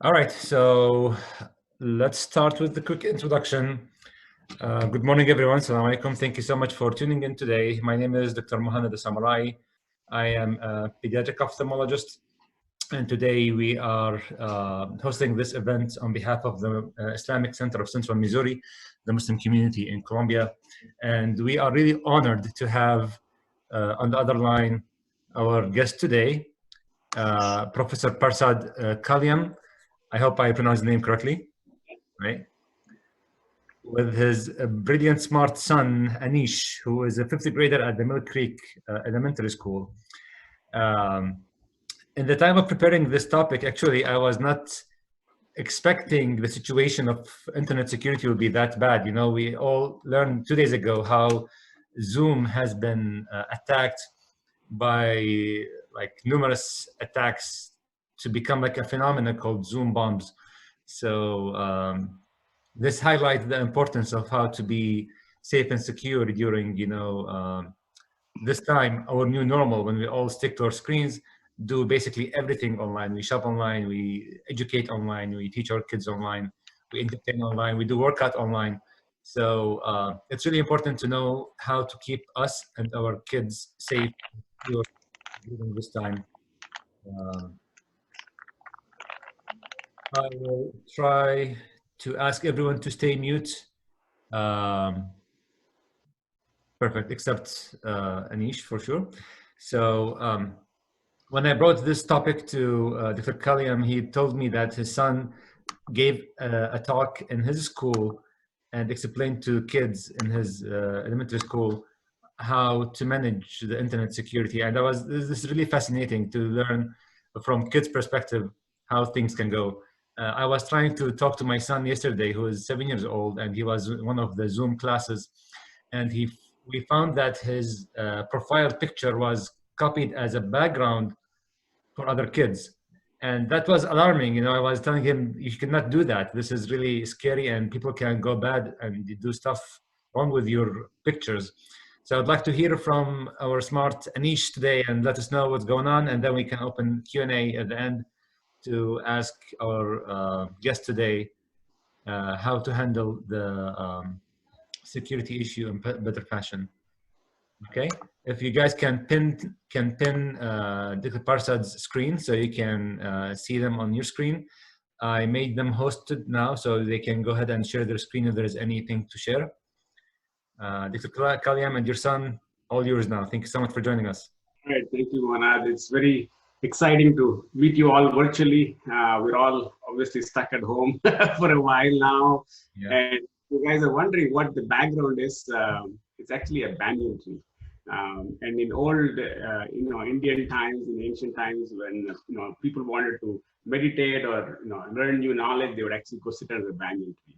All right, so let's start with the quick introduction. Good morning, everyone. Assalamu alaikum. Thank you so much for tuning in today. My name is Dr. Mohammed Samarai. I am a pediatric ophthalmologist, and today we are hosting this event on behalf of the Islamic Center of Central Missouri, the Muslim community in Colombia. And we are really honored to have on the other line our guest today, Professor Prasad Calyam. I hope I pronounced the name correctly, right? With his brilliant, smart son, Anish, who is a fifth grader at the Mill Creek Elementary School. In the time of preparing this topic, actually, I was not expecting the situation of internet security would be that bad. You know, we all learned 2 days ago how Zoom has been attacked by like numerous attacks to become like a phenomenon called Zoom bombs. So this highlights the importance of how to be safe and secure during, this time, our new normal, when we all stick to our screens, do basically everything online. We shop online, we educate online, we teach our kids online, we entertain online, we do workout online. So it's really important to know how to keep us and our kids safe during this time. I will try to ask everyone to stay mute. Perfect, except Anish, for sure. So when I brought this topic to Dr. Calyam, he told me that his son gave a talk in his school and explained to kids in his elementary school how to manage the internet security. And this is really fascinating to learn from kids' perspective how things can go. I was trying to talk to my son yesterday, who is 7 years old, and he was in one of the Zoom classes, and we found that his profile picture was copied as a background for other kids. And that was alarming. You know, I was telling him, you cannot do that. This is really scary, and people can go bad and do stuff wrong with your pictures. So I'd like to hear from our smart Anish today and let us know what's going on, and then we can open Q&A at the end to ask our guest today how to handle the security issue in better fashion. Okay, if you guys can pin Dr. Parsad's screen so you can see them on your screen. I made them hosted now so they can go ahead and share their screen if there is anything to share. Dr. Calyam and your son, all yours now. Thank you so much for joining us. All right, thank you, Manad. It's very exciting to meet you all virtually. We're all obviously stuck at home for a while now. Yeah. And you guys are wondering what the background is. It's actually a banyan tree. And in old, Indian times, in ancient times, when people wanted to meditate or learn new knowledge, they would actually go sit under the banyan tree.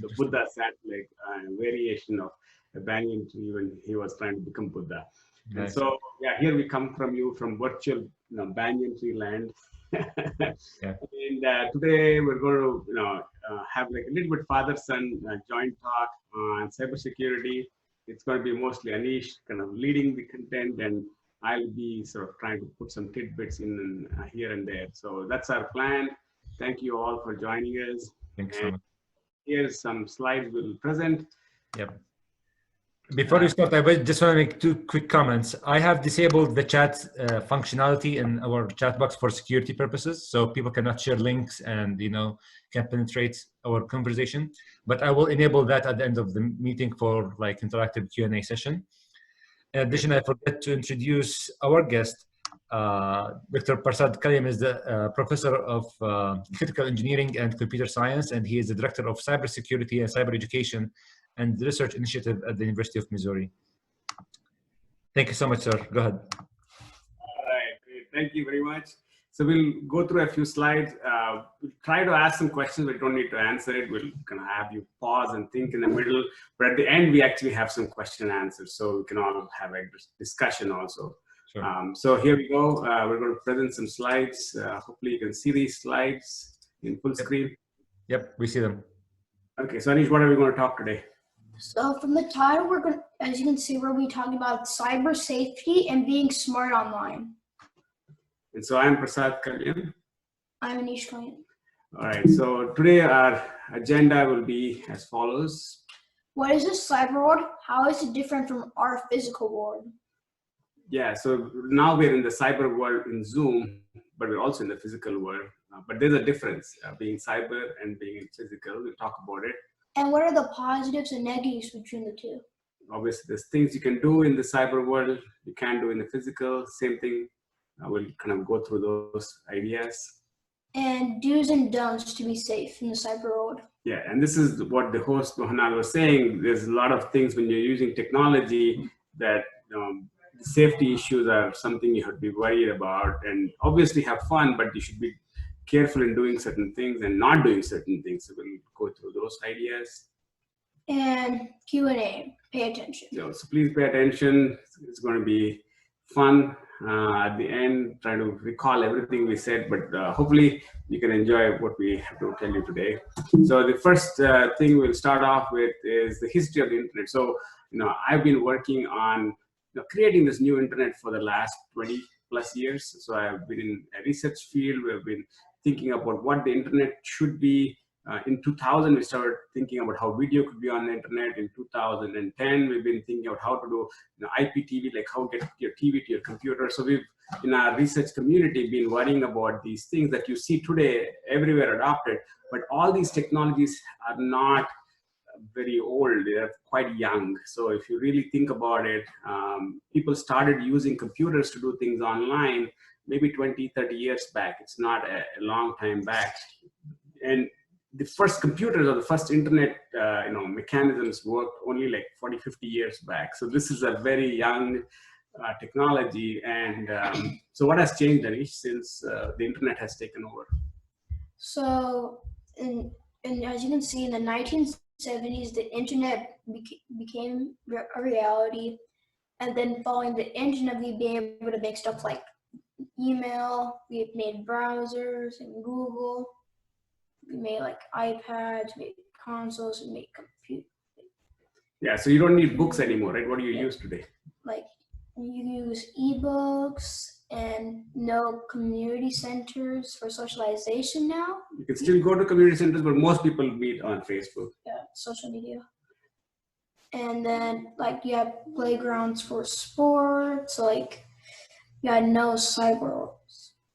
So Buddha sat like a variation of a banyan tree when he was trying to become Buddha. Nice. And so yeah, here we come from you from virtual banyan tree land. Yeah. And today we're going to have like a little bit father-son joint talk on cybersecurity. It's going to be mostly Anish kind of leading the content, and I'll be sort of trying to put some tidbits in here and there. So that's our plan. Thank you all for joining us. Thanks so much. Here's some slides we'll present. Yep. Before you start, I just want to make two quick comments. I have disabled the chat functionality in our chat box for security purposes, so people cannot share links and can penetrate our conversation. But I will enable that at the end of the meeting for like interactive Q&A session. In addition, I forgot to introduce our guest. Dr. Prasad Calyam is the professor of critical engineering and computer science, and he is the director of cybersecurity and cyber education and the research initiative at the University of Missouri. Thank you so much, sir. Go ahead. All right, great. Thank you very much. So we'll go through a few slides. We'll try to ask some questions. We don't need to answer it. We'll kind of have you pause and think in the middle. But at the end, we actually have some question and answers. So we can all have a discussion also. Sure. So here we go. We're going to present some slides. Hopefully you can see these slides in full screen. Yep, we see them. Okay, so Anish, what are we going to talk today? So from the title, we're going to, as you can see, we'll be talking about cyber safety and being smart online. And so I'm Prasad Calyam. I'm Anish Calyam. All right, so today our agenda will be as follows. What is this cyber world? How is it different from our physical world? Yeah, so now we're in the cyber world in Zoom, but we're also in the physical world. But there's a difference being cyber and being physical. We'll talk about it. And what are the positives and negatives between the two? Obviously, there's things you can do in the cyber world you can't do in the physical. Same thing. We'll kind of go through those ideas. And do's and don'ts to be safe in the cyber world. Yeah, and this is what the host Mohanad was saying. There's a lot of things when you're using technology that safety issues are something you have to be worried about, and obviously have fun, but you should be careful in doing certain things and not doing certain things. So we'll go through those ideas. And Q&A, pay attention. So please pay attention. It's going to be fun at the end, trying to recall everything we said, but hopefully you can enjoy what we have to tell you today. So the first thing we'll start off with is the history of the internet. So, I've been working on creating this new internet for the last 20 plus years. So I've been in a research field. We've been thinking about what the internet should be. In 2000, we started thinking about how video could be on the internet. In 2010, we've been thinking about how to do IPTV, like how to get your TV to your computer. So we've, in our research community, been worrying about these things that you see today everywhere adopted. But all these technologies are not very old, they're quite young. So if you really think about it, people started using computers to do things online maybe 20, 30 years back. It's not a long time back. And the first computers or the first internet mechanisms worked only like 40, 50 years back. So this is a very young technology. And so what has changed, Anish, since the internet has taken over? So, and as you can see, in the 1970s, the internet became a reality. And then following the internet, we've been able to make stuff like email, we've made browsers and Google, we made like iPads, we made consoles, we made computers. Yeah, so you don't need books anymore, right? What do you use today? Like you use ebooks and no community centers for socialization now. You can still go to community centers, but most people meet on Facebook. Yeah, social media. And then like you have playgrounds for sports, like you had no cyber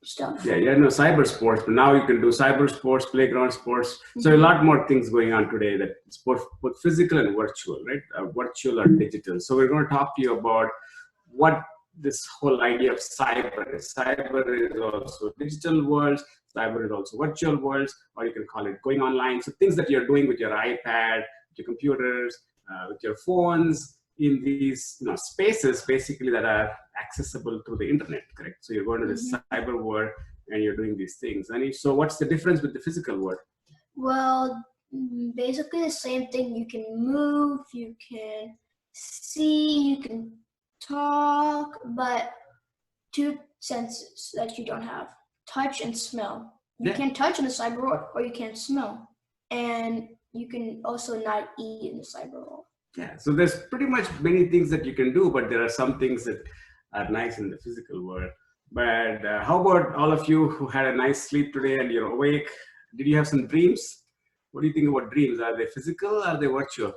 stuff. Yeah, you had no cyber sports, but now you can do cyber sports, playground sports. So a lot more things going on today that it's both physical and virtual, right? Virtual or digital. So we're going to talk to you about what this whole idea of cyber is. Cyber is also digital worlds, cyber is also virtual worlds, or you can call it going online. So things that you're doing with your iPad, with your computers, with your phones, in these spaces basically that are accessible through the internet, correct? So you're going to the cyber world and you're doing these things. And so what's the difference with the physical world? Well, basically the same thing. You can move, you can see, you can talk, but two senses that you don't have: touch and smell. You can touch in the cyber world, or you can't smell. And you can also not eat in the cyber world. Yeah, so there's pretty much many things that you can do, but there are some things that are nice in the physical world. But how about all of you who had a nice sleep today and you're awake? Did you have some dreams? What do you think about dreams? Are they physical or are they virtual?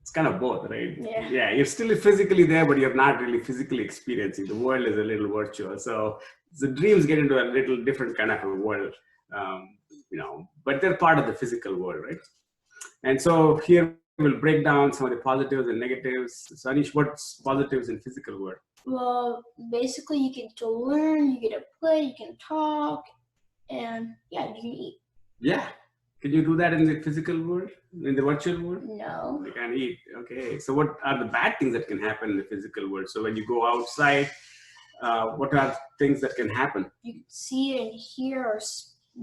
It's kind of both, right? Yeah, you're still physically there, but you're not really physically experiencing. The world is a little virtual. So the dreams get into a little different kind of a world, but they're part of the physical world, right? And so here we'll break down some of the positives and negatives. So Anish, what's positives in physical world? Well, basically you get to learn, you get to play, you can talk, and yeah, you can eat. Yeah. Can you do that in the physical world, in the virtual world? No. You can't eat. Okay. So what are the bad things that can happen in the physical world? So when you go outside, what are things that can happen? You can see and hear or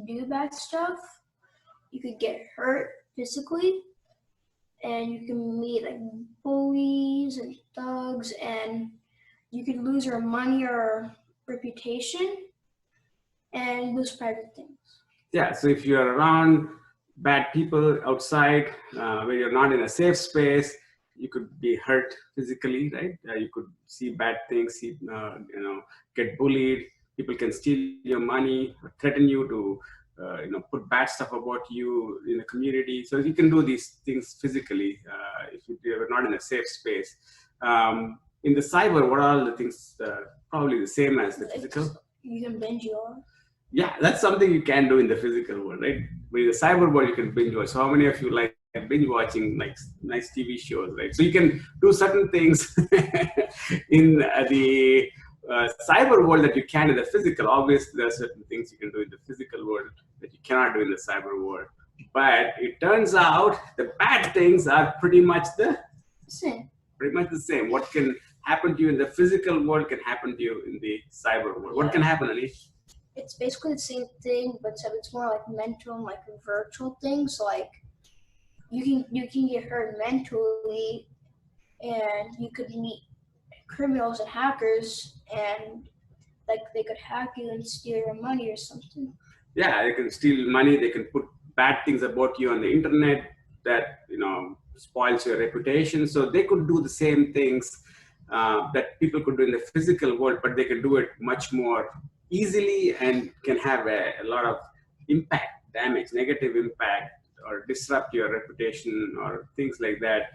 do bad stuff. You could get hurt physically, and you can meet like bullies and thugs, and you could lose your money or reputation and lose private things. Yeah, so if you're around bad people outside, where you're not in a safe space, you could be hurt physically, right? You could see bad things, get bullied, People can steal your money, threaten you to put bad stuff about you in the community. So you can do these things physically if you're not in a safe space. In the cyber, what are all the things probably the same as the physical? You can binge yours. Yeah, that's something you can do in the physical world, right? But in the cyber world, you can binge watch. So how many of you like binge watching like nice TV shows, right? So you can do certain things in the cyber world that you can in the physical. Obviously, there are certain things you can do in the physical world that you cannot do in the cyber world. But it turns out the bad things are pretty much the same. Pretty much the same. What can happen to you in the physical world can happen to you in the cyber world. What can happen, Anish? It's basically the same thing, but it's more like mental and like virtual things. Like you can get hurt mentally, and you could meet criminals and hackers, and like they could hack you and steal your money or something. Yeah, they can steal money. They can put bad things about you on the internet that spoils your reputation. So they could do the same things that people could do in the physical world, but they can do it much more easily and can have a lot of impact, damage, negative impact, or disrupt your reputation or things like that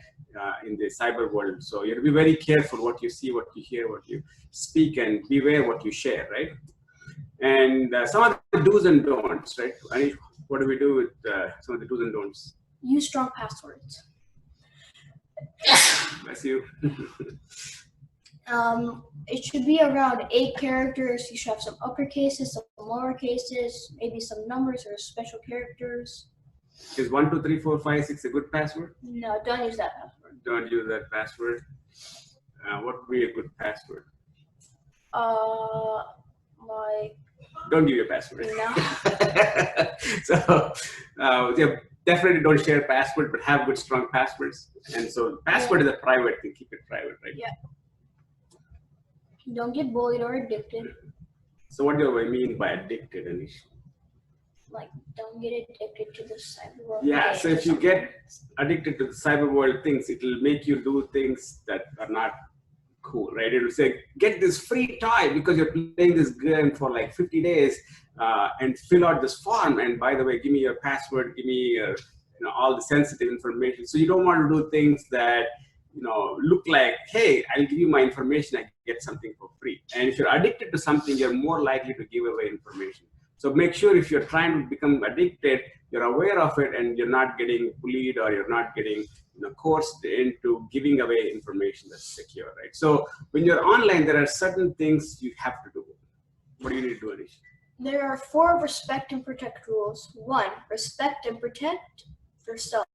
in the cyber world. So you have to be very careful what you see, what you hear, what you speak, and beware what you share, right? And some of the do's and don'ts, right? Anish, what do we do with some of the do's and don'ts? Use strong passwords. Bless you. It should be around 8 characters. You should have some upper cases, some lower cases, maybe some numbers or special characters. Is 1, 2, 3, 4, 5, 6 a good password? No, don't use that password. Don't use that password. What would be a good password? Like. Don't give your password. No. So, yeah, definitely don't share password, but have good, strong passwords. And so, password is a private thing. Keep it private, right? Yeah. Don't get bullied or addicted. So, what do I mean by addicted, Anish? Like, don't get addicted to the cyber world. Yeah, so if you get addicted to the cyber world things, it will make you do things that are not cool, right? It will say, get this free toy because you're playing this game for like 50 days and fill out this form. And by the way, give me your password, give me your, all the sensitive information. So you don't want to do things that, look like, hey, I'll give you my information, I get something for free. And if you're addicted to something, you're more likely to give away information. So make sure if you're trying to become addicted, you're aware of it and you're not getting bullied or you're not getting coerced into giving away information that's secure, right? So when you're online, there are certain things you have to do. What do you need to do, Anish? There are 4 respect and protect rules. 1, respect and protect yourself.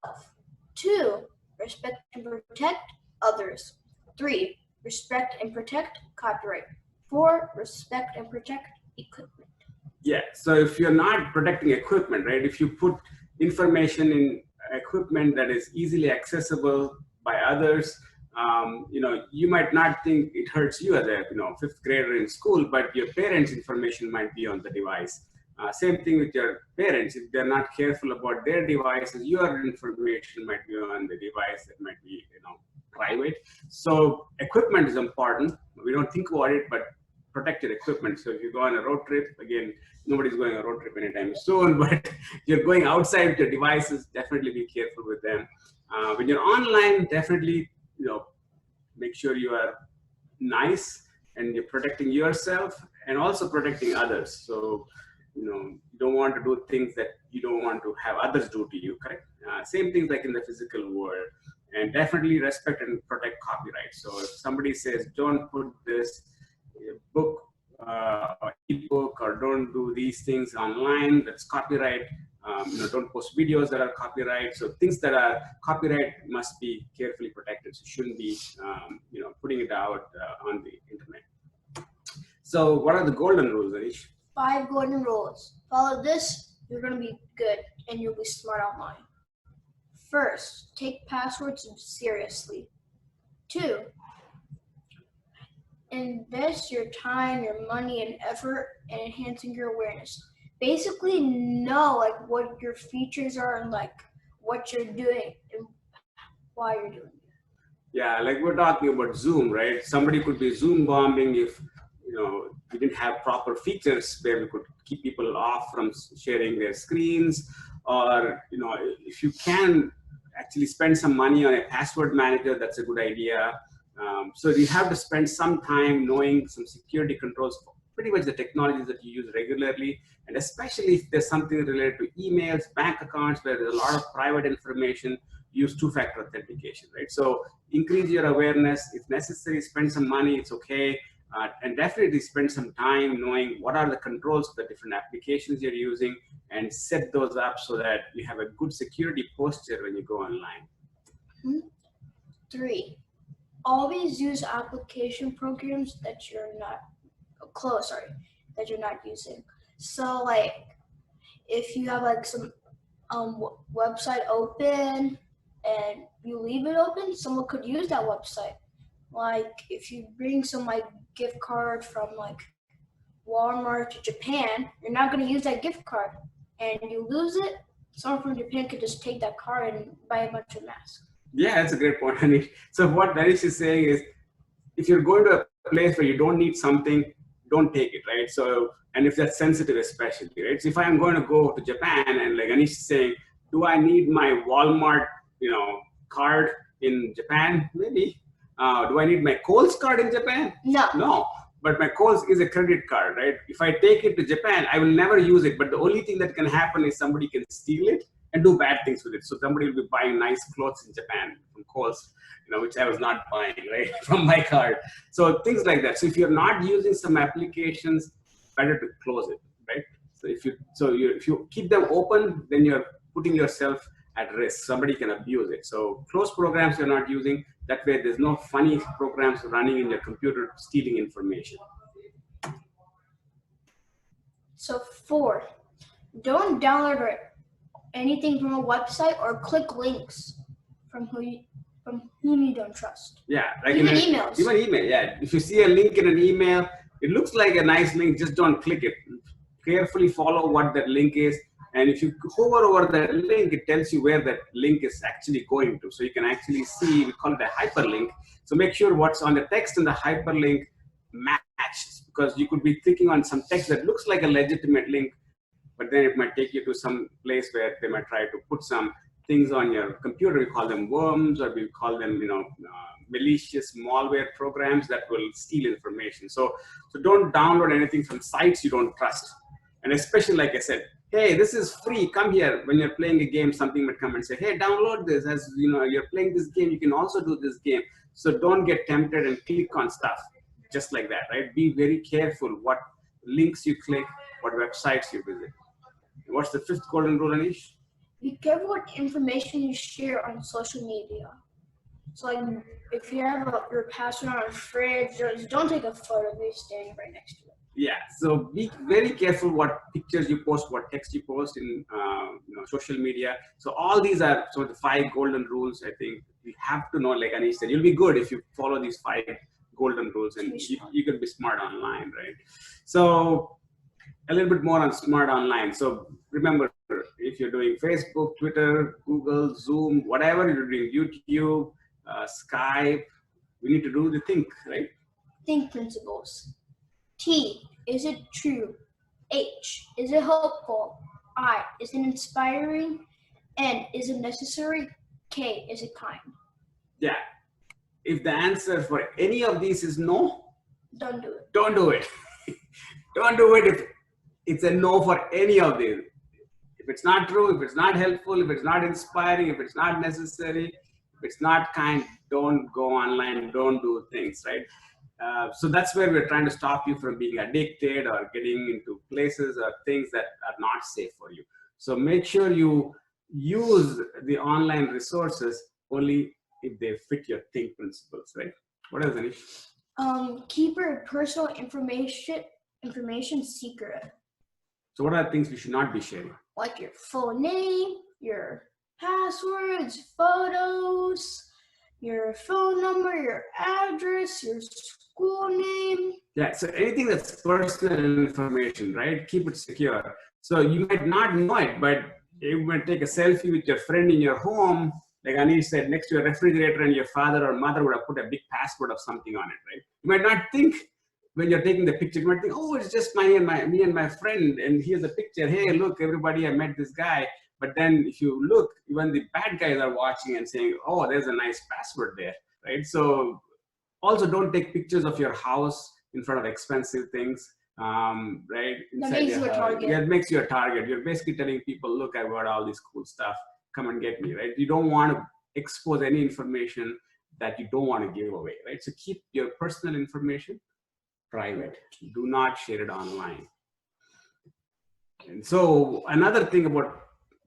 2, respect and protect others. 3, respect and protect copyright. 4, respect and protect equipment. Yeah, so if you're not protecting equipment, right? If you put information in equipment that is easily accessible by others, you might not think it hurts you as a 5th grader in school, but your parents' information might be on the device. Same thing with your parents. If they're not careful about their devices, your information might be on the device that might be private. So equipment is important. We don't think about it, but protect your equipment. So if you go on a road trip, again, nobody's going on a road trip anytime soon, but you're going outside with your devices, definitely be careful with them. When you're online, definitely, make sure you are nice and you're protecting yourself and also protecting others. So, you don't want to do things that you don't want to have others do to you, correct? Same things like in the physical world. And definitely respect and protect copyright. So if somebody says, don't put this book or ebook or don't do these things online, that's copyright. Don't post videos that are copyright. So things that are copyright must be carefully protected. So you shouldn't be putting it out on the internet. So what are the golden rules, Anish? 5 golden rules. Follow this, you're going to be good and you'll be smart online. First, take passwords seriously. 2, invest your time, your money, and effort in enhancing your awareness. Basically, know like what your features are and like what you're doing and why you're doing it. Yeah, like we're talking about Zoom, right? Somebody could be Zoom bombing if we didn't didn't have proper features where we could keep people off from sharing their screens, or if you can actually spend some money on a password manager, that's a good idea. So you have to spend some time knowing some security controls for pretty much the technologies that you use regularly, and especially if there's something related to emails, bank accounts, where there's a lot of private information, use two-factor authentication, right? So increase your awareness. If necessary, spend some money, it's okay. And definitely spend some time knowing what are the controls of the different applications you're using, and set those up so that you have a good security posture when you go online. 3, always use application programs that you're not that you're not using. So like if you have like some website open and you leave it open, someone could use that website. Like if you bring some like gift card from like Walmart to Japan, you're not going to use that gift card, and you lose it, someone from Japan could just take that card and buy a bunch of masks. Yeah, that's a great point, Anish. So what Anish is saying is, if you're going to a place where you don't need something, don't take it, right? So, and if that's sensitive especially, right? So if I'm going to go to Japan and like Anish is saying, do I need my Walmart, card in Japan? Maybe. Do I need my Kohl's card in Japan? No. No. But my Kohl's is a credit card, right? If I take it to Japan, I will never use it. But the only thing that can happen is somebody can steal it and do bad things with it. So somebody will be buying nice clothes in Japan from Kohl's, which I was not buying, right, from my card. So things like that. So if you're not using some applications, better to close it, right? So if you keep them open, then you're putting yourself at risk. Somebody can abuse it. So close programs you're not using. That way there's no funny programs running in your computer stealing information. So 4, don't download anything from a website or click links from whom you don't trust. Yeah, like even emails. Even email, yeah. If you see a link in an email, it looks like a nice link, just don't click it. Carefully follow what that link is. And if you hover over that link, it tells you where that link is actually going to. So you can actually see, we call it a hyperlink. So make sure what's on the text and the hyperlink matches, because you could be clicking on some text that looks like a legitimate link, but then it might take you to some place where they might try to put some things on your computer. We call them worms, or we call them, malicious malware programs that will steal information. So don't download anything from sites you don't trust. And especially, like I said, hey, this is free, come here. When you're playing a game, something might come and say, hey, download this. As you're playing this game, you can also do this game. So don't get tempted and click on stuff just like that, right? Be very careful what links you click, what websites you visit. What's the 5th golden rule, Anish? Be careful what information you share on social media. So like if you have your password on a fridge, don't take a photo of you standing right next to it. Yeah, so be very careful what pictures you post, what text you post in social media. So all these are some of the 5 golden rules. I think we have to know, like Anish said, you'll be good if you follow these 5 golden rules, and you can be smart online, right? So a little bit more on smart online. So remember, if you're doing Facebook, Twitter, Google, Zoom, whatever you're doing, YouTube, Skype, we need to do the think, right? Think principles. T, is it true? H, is it helpful? I, is it inspiring? N, is it necessary? K, is it kind? Yeah. If the answer for any of these is no, don't do it. Don't do it. Don't do it if it's a no for any of these. If it's not true, if it's not helpful, if it's not inspiring, if it's not necessary, if it's not kind, don't go online, don't do things, right? So that's where we're trying to stop you from being addicted or getting into places or things that are not safe for you. So make sure you use the online resources only if they fit your think principles, right? What else, Anish? Keep your personal information secret. So what are the things we should not be sharing? Like your full name, your passwords, photos, your phone number, your address, your school name. Yeah, so anything that's personal information, right? Keep it secure. So you might not know it, but you might take a selfie with your friend in your home, like Anish said, next to your refrigerator, and your father or mother would have put a big password of something on it, right? You might not think when you're taking the picture, you might think, oh, it's just me and my friend, and here's a picture. Hey, look, everybody, I met this guy. But then if you look, even the bad guys are watching and saying, oh, there's a nice password there, right? So also don't take pictures of your house in front of expensive things, right? That makes you a target. Yeah, it makes you a target. You're basically telling people, look, I got all this cool stuff. Come and get me, right? You don't want to expose any information that you don't want to give away, right? So keep your personal information private. Do not share it online. And so another thing about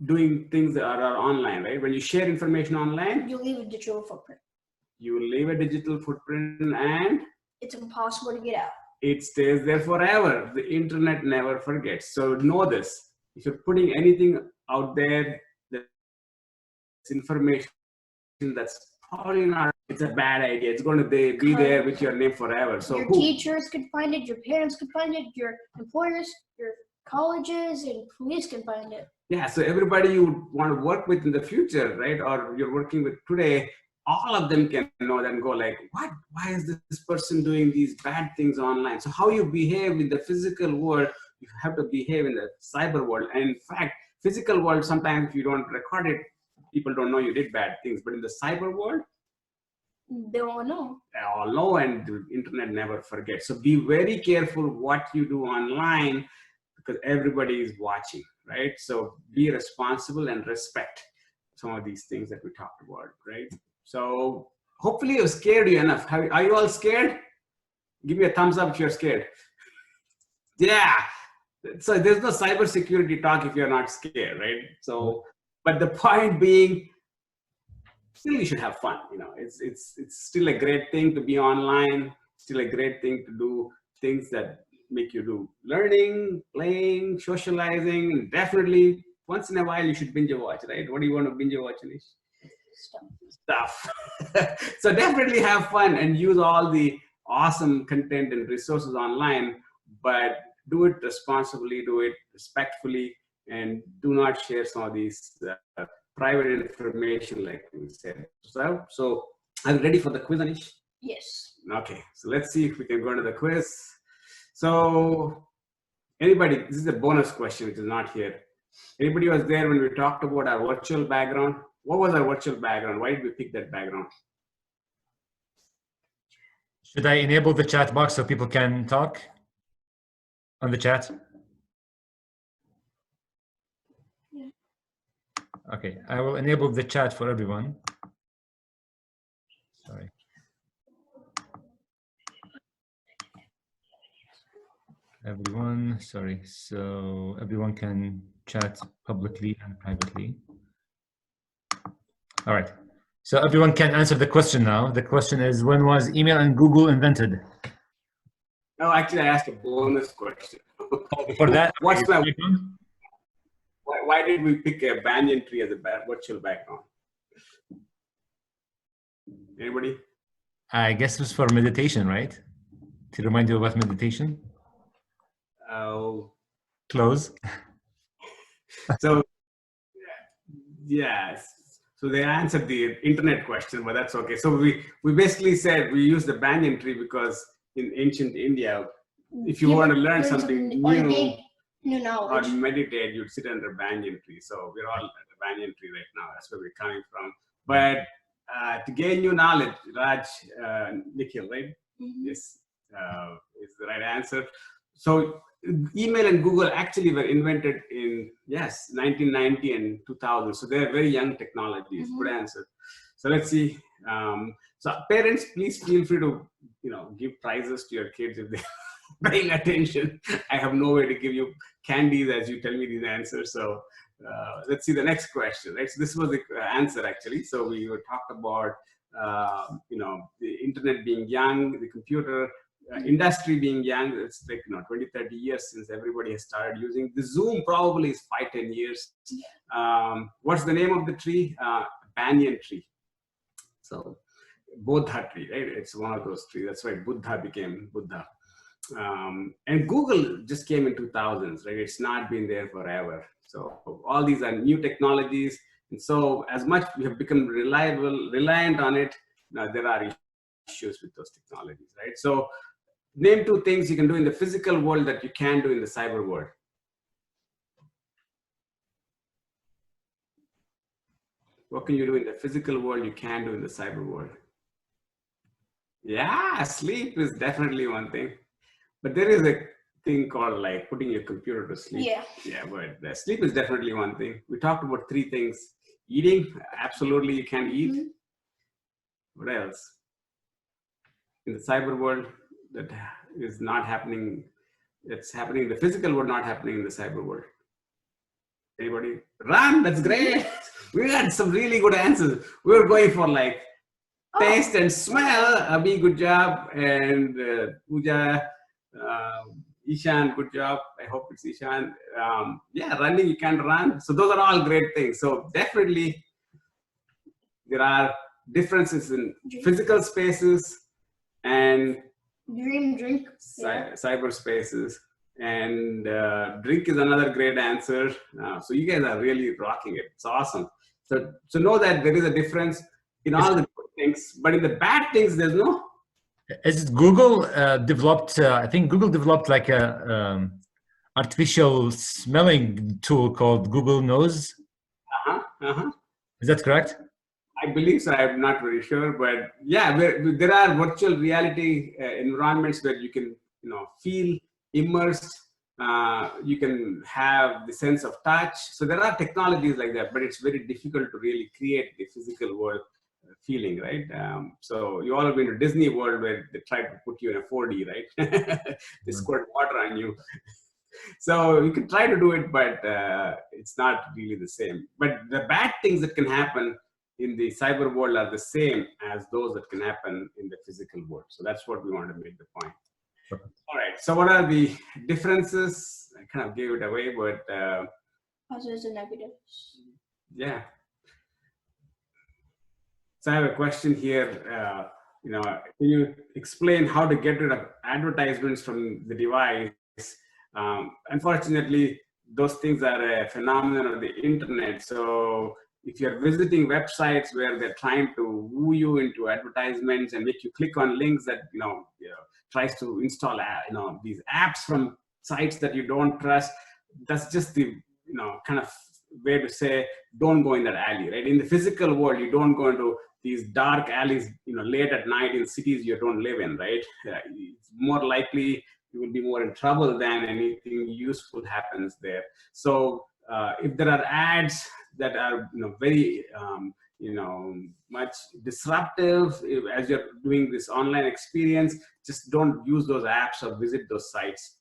doing things that are online, right? When you share information online, you leave a digital footprint. You leave a digital footprint and it's impossible to get out. It stays there forever. The internet never forgets. So know this. If you're putting anything out there, that's information that's probably not, it's a bad idea. It's going to be there with your name forever. So your teachers could find it, your parents could find it, your employers, your colleges and police can find it. Yeah, so everybody you want to work with in the future, right? Or you're working with today, all of them can know that and go like, what? Why is this person doing these bad things online? So how you behave in the physical world, you have to behave in the cyber world. And in fact, physical world, sometimes if you don't record it, people don't know you did bad things. But in the cyber world, they all know. They all know, and the internet never forgets. So be very careful what you do online because everybody is watching, right? So be responsible and respect some of these things that we talked about, right? So hopefully I've scared you enough. Are you all scared? Give me a thumbs up if you're scared. Yeah. So there's no cybersecurity talk if you're not scared, right? So, but the point being, still you should have fun. You know, it's still a great thing to be online. Still a great thing to do things that make you do learning, playing, socializing, and definitely once in a while you should binge watch, right? What do you want to binge watch, Anish? Stuff. So definitely have fun and use all the awesome content and resources online, but do it responsibly, do it respectfully, and do not share some of these private information like we said. So are you ready for the quiz, Anish? Yes. Okay, so let's see if we can go into the quiz. So anybody, this is a bonus question which is not here. Anybody was there when we talked about our virtual background? What was our virtual background? Why did we pick that background? Should I enable the chat box so people can talk on the chat? Yeah. Okay, I will enable the chat for everyone. Sorry. Everyone, sorry. So everyone can chat publicly and privately. All right. So everyone can answer the question now. The question is, when was email and Google invented? No, actually, I asked a bonus question. Before that, what's my why did we pick a banyan tree as a virtual background? Anybody? I guess it was for meditation, right? To remind you about meditation. Oh. Close. So, yes. So they answered the internet question, but that's okay. So we basically said we use the banyan tree because in ancient India, if you want to learn something new or meditate, you'd sit under a banyan tree. So we're all at the banyan tree right now. That's where we're coming from. But to gain new knowledge, Raj, Nikhil, right? Mm-hmm. Yes, is the right answer. So email and Google actually were invented in, 1990 and 2000. So they're very young technologies. Mm-hmm. Good answer. So let's see. So parents, please feel free to, give prizes to your kids if they're paying attention. I have no way to give you candies as you tell me these answers. So let's see the next question. Right? So this was the answer actually. So we were talked about, the internet being young, the computer industry being young. It's like 20, 30 years since everybody has started using the Zoom. Probably is 5-10 years. What's the name of the tree? Banyan tree. So Bodha tree, right? It's one of those trees. That's why Buddha became Buddha. And Google just came in 2000s, right? It's not been there forever. So all these are new technologies. And so as much we have become reliant on it, there are issues with those technologies, right? So Name 2 things you can do in the physical world that you can do in the cyber world. What can you do in the physical world you can do in the cyber world? Yeah, sleep is definitely one thing. But there is a thing called like putting your computer to sleep. Yeah, but sleep is definitely one thing. We talked about 3 things. Eating, absolutely you can eat. What else? In the cyber world, that is not happening. It's happening in the physical world, not happening in the cyber world. Anybody? Run, that's great. We had some really good answers. We were going for like taste and smell. Abhi, good job. And Pooja, Ishan, good job. I hope it's Ishan. Yeah, running, you can run. So those are all great things. So definitely there are differences in physical spaces and drink. Cyber spaces. And drink is another great answer. So you guys are really rocking it. It's awesome. So know that there is a difference in all the good things, but in the bad things, there's no. Is Google developed? I think Google developed like a artificial smelling tool called Google Nose. Is that correct? I believe so. I'm not very sure, but yeah, there are virtual reality environments where you can, feel immersed. You can have the sense of touch. So there are technologies like that, but it's very difficult to really create the physical world feeling, right? So you all have been to Disney World where they try to put you in a 4D, right? They squirt water on you. So you can try to do it, but it's not really the same. But the bad things that can happen in the cyber world are the same as those that can happen in the physical world. So that's what we want to make the point. All right. So what are the differences? I kind of gave it away, but positives and negatives. Yeah. So I have a question here. Can you explain how to get rid of advertisements from the device? Unfortunately, those things are a phenomenon of the internet. So if you're visiting websites where they're trying to woo you into advertisements and make you click on links that tries to install these apps from sites that you don't trust, that's just the kind of way to say don't go in that alley, right? In the physical world, you don't go into these dark alleys late at night in cities you don't live in, right? It's more likely you will be more in trouble than anything useful happens there. So if there are ads that are very much disruptive as you're doing this online experience, just don't use those apps or visit those sites.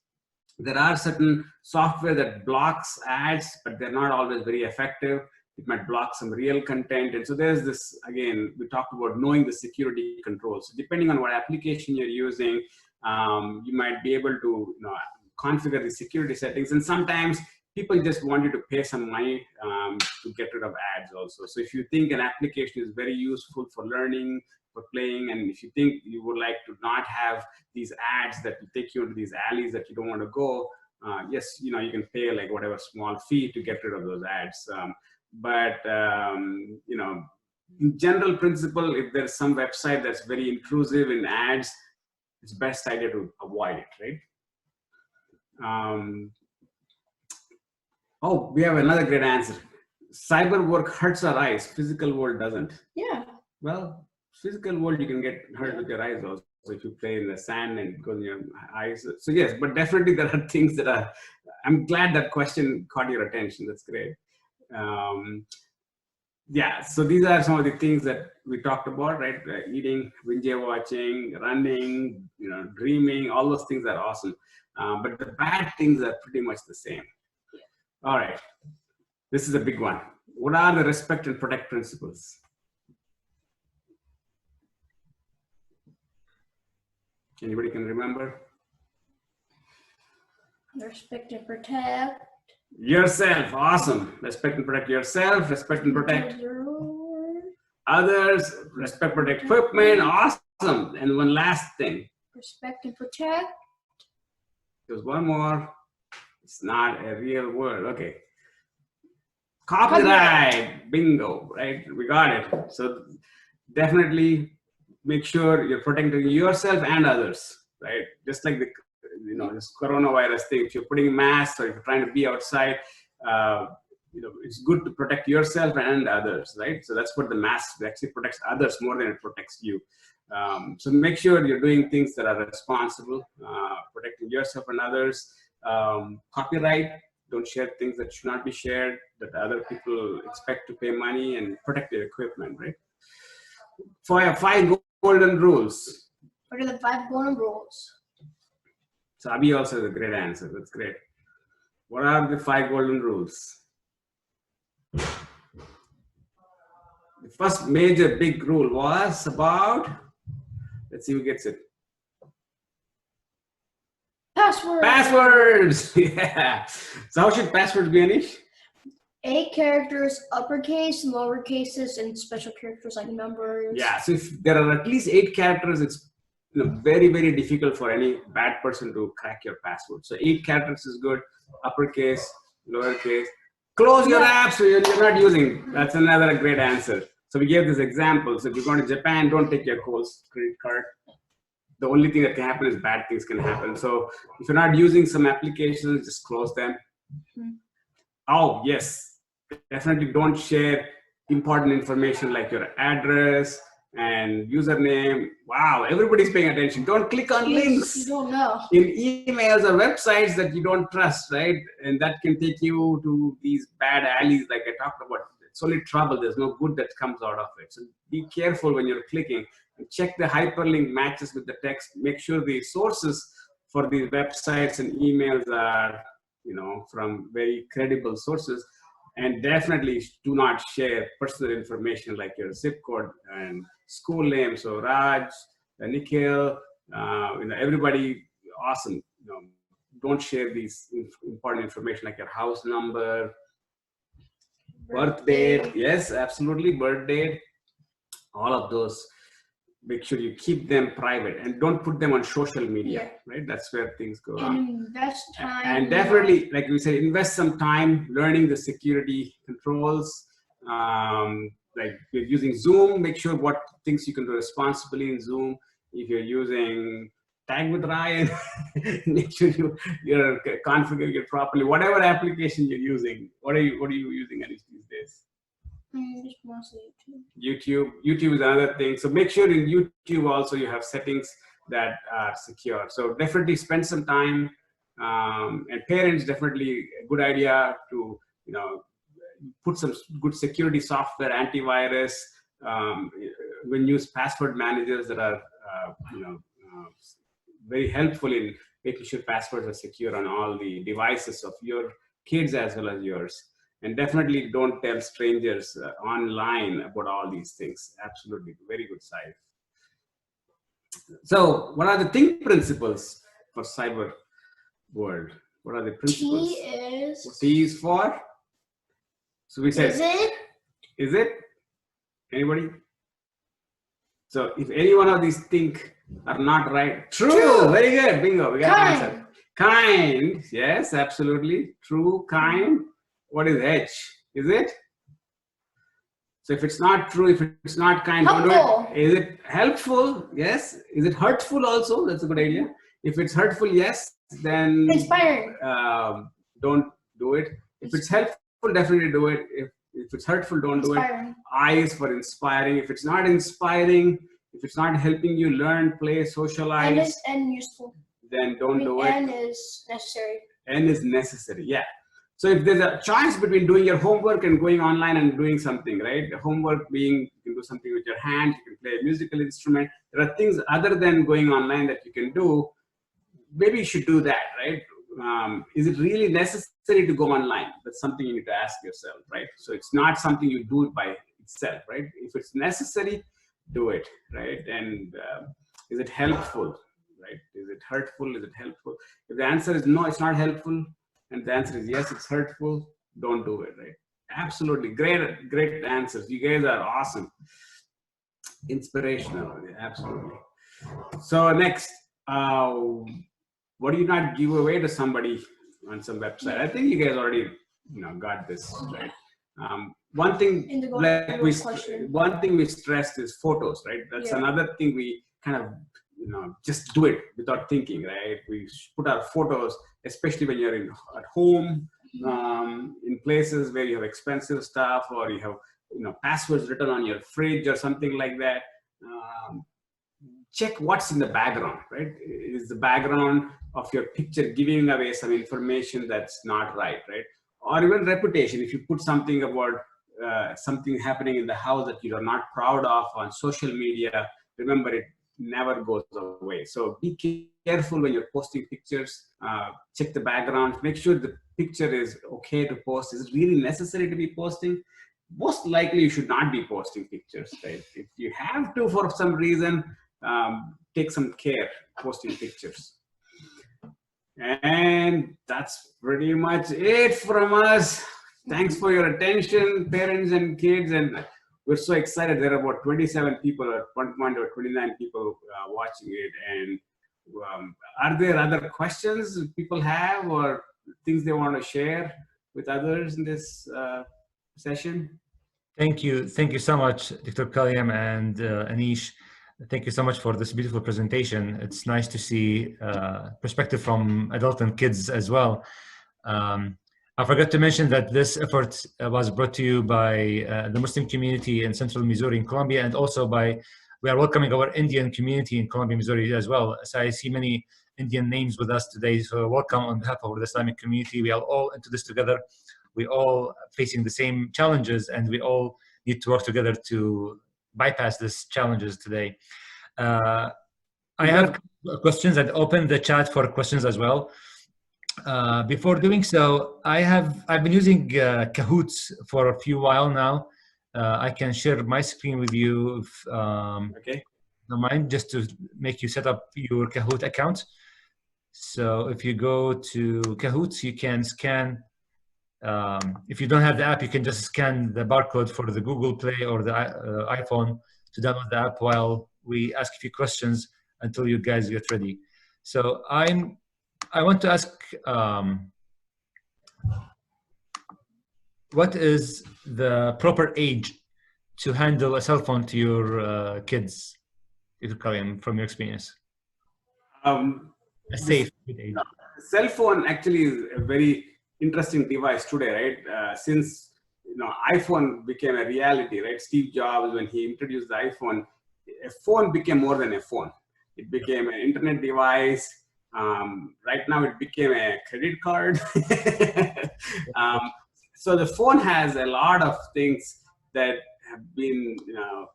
There are certain software that blocks ads, but they're not always very effective. It might block some real content. And so there's this, again, we talked about knowing the security controls. So depending on what application you're using, you might be able to configure the security settings. And sometimes people just want you to pay some money to get rid of ads also. So if you think an application is very useful for learning, for playing, and if you think you would like to not have these ads that take you into these alleys that you don't want to go, yes, you can pay like whatever small fee to get rid of those ads. In general principle, if there's some website that's very intrusive in ads, it's best idea to avoid it, right? Oh, we have another great answer. Cyber work hurts our eyes. Physical world doesn't. Yeah. Well, physical world you can get hurt with your eyes also. So if you play in the sand and it goes in your eyes. So yes, but definitely there are things that are. I'm glad that question caught your attention. That's great. Yeah. So these are some of the things that we talked about, right? Eating, binge watching, running, dreaming. All those things are awesome. But the bad things are pretty much the same. All right, this is a big one. What are the respect and protect principles? Anybody can remember? Respect and protect. Yourself, awesome. Respect and protect yourself, respect and protect others, respect, protect equipment, awesome. And one last thing. Respect and protect. There's one more. It's not a real word. Okay. Copyright. Bingo, right? We got it. So definitely make sure you're protecting yourself and others, right? Just like the, this coronavirus thing, if you're putting masks or if you're trying to be outside, it's good to protect yourself and others, right? So that's what the mask actually protects others more than it protects you. So make sure you're doing things that are responsible, protecting yourself and others. Copyright, don't share things that should not be shared, that other people expect to pay money, and protect your equipment, right? 5 golden rules. What are the 5 golden rules? So Abhi also has a great answer. That's great. What are the 5 golden rules? The first major big rule was about, let's see who gets it. Passwords. Passwords. Yeah. So how should passwords be, Anish? 8 characters, uppercase, lowercases, and special characters like numbers. Yeah. So if there are at least 8 characters, it's very, very difficult for any bad person to crack your password. So 8 characters is good. Uppercase, lowercase. Close your apps you're not using. That's another great answer. So we gave this example. So if you're going to Japan, don't take your Kohl's credit card. The only thing that can happen is bad things can happen. So if you're not using some applications, just close them. Oh, yes. Definitely don't share important information like your address and username. Wow, everybody's paying attention. Don't click on links. You don't know. In emails or websites that you don't trust, right? And that can take you to these bad alleys like I talked about. It's only trouble. There's no good that comes out of it. So be careful when you're clicking. And check the hyperlink matches with the text. Make sure the sources for these websites and emails are, from very credible sources. And definitely do not share personal information like your zip code and school name. So Raj, Nikhil, everybody, awesome. Don't share these important information like your house number, birth date. Yes, absolutely, birth date. All of those. Make sure you keep them private and don't put them on social media, right? That's where things go wrong. And invest time. And definitely, like we said, invest some time learning the security controls. Like you're using Zoom, make sure what things you can do responsibly in Zoom. If you're using Tag with Ryan, make sure you're configuring it properly. Whatever application you're using, what are you using these days? Just mostly YouTube. YouTube is another thing. So make sure in YouTube also you have settings that are secure. So definitely spend some time. And parents, definitely a good idea to put some good security software, antivirus. When use password managers that are very helpful in making sure passwords are secure on all the devices of your kids as well as yours. And definitely don't tell strangers online about all these things. Absolutely, very good side. So what are the think principles for cyber world? What are the principles? T is for? So we said, is it? Anybody? So if any one of these think are not right, true. Very good, bingo, we got an answer. Kind, yes, absolutely, true, kind. What is H? Is it? So if it's not true, if it's not kind, don't do it. Is it helpful? Yes. Is it hurtful also? That's a good idea. If it's hurtful, yes, then inspiring. Don't do it. If it's helpful, definitely do it. If it's hurtful, don't do it. I is for inspiring. If it's not inspiring, if it's not helping you learn, play, socialize, and useful, then don't do it. N is necessary. N is necessary. Yeah. So if there's a choice between doing your homework and going online and doing something, right? The homework being you can do something with your hands, you can play a musical instrument. There are things other than going online that you can do. Maybe you should do that, right? Is it really necessary to go online? That's something you need to ask yourself, right? So it's not something you do it by itself, right? If it's necessary, do it, right? And is it helpful, right? Is it hurtful? Is it helpful? If the answer is no, it's not helpful, and the answer is yes, it's hurtful, don't do it, right? Absolutely, great answers. You guys are awesome. Inspirational, absolutely. So next, what do you not give away to somebody on some website? I think you guys already got this, right? One thing we stressed is photos, right? That's another thing we kind of just do it without thinking, right? We put our photos, especially when you're at home, in places where you have expensive stuff, or you have passwords written on your fridge or something like that. Check what's in the background, right? Is the background of your picture giving away some information that's not right? Or even reputation. If you put something about something happening in the house that you are not proud of on social media, remember, it never goes away. So be careful when you're posting pictures. Check the background. Make sure the picture is okay to post. Is it really necessary to be posting? Most likely you should not be posting pictures, right? If you have to for some reason, take some care posting pictures. And that's pretty much it from us. Thanks for your attention, parents and kids. And we're so excited. There are about 27 people at one point, or 29 people watching it. And are there other questions people have, or things they want to share with others in this session? Thank you so much, Dr. Calyam and Anish. Thank you so much for this beautiful presentation. It's nice to see perspective from adults and kids as well. I forgot to mention that this effort was brought to you by the Muslim community in Central Missouri in Columbia, and also we are welcoming our Indian community in Columbia, Missouri as well. So I see many Indian names with us today, so welcome on behalf of the Islamic community. We are all into this together. We all facing the same challenges, and we all need to work together to bypass these challenges today. I have questions, and open the chat for questions as well. Before doing so, I've been using Kahoots for a few while now. I can share my screen with you if okay. don't mind, just to make you set up your Kahoot account. So if you go to Kahoots, you can scan. If you don't have the app, you can just scan the barcode for the Google Play or the iPhone to download the app while we ask a few questions until you guys get ready. So I want to ask, what is the proper age to handle a cell phone to your kids, Dr. Calyam, from your experience? A safe age. Cell phone actually is a very interesting device today, right? Since iPhone became a reality, right? Steve Jobs, when he introduced the iPhone, a phone became more than a phone. It became an internet device. Right now it became a credit card. So the phone has a lot of things that have been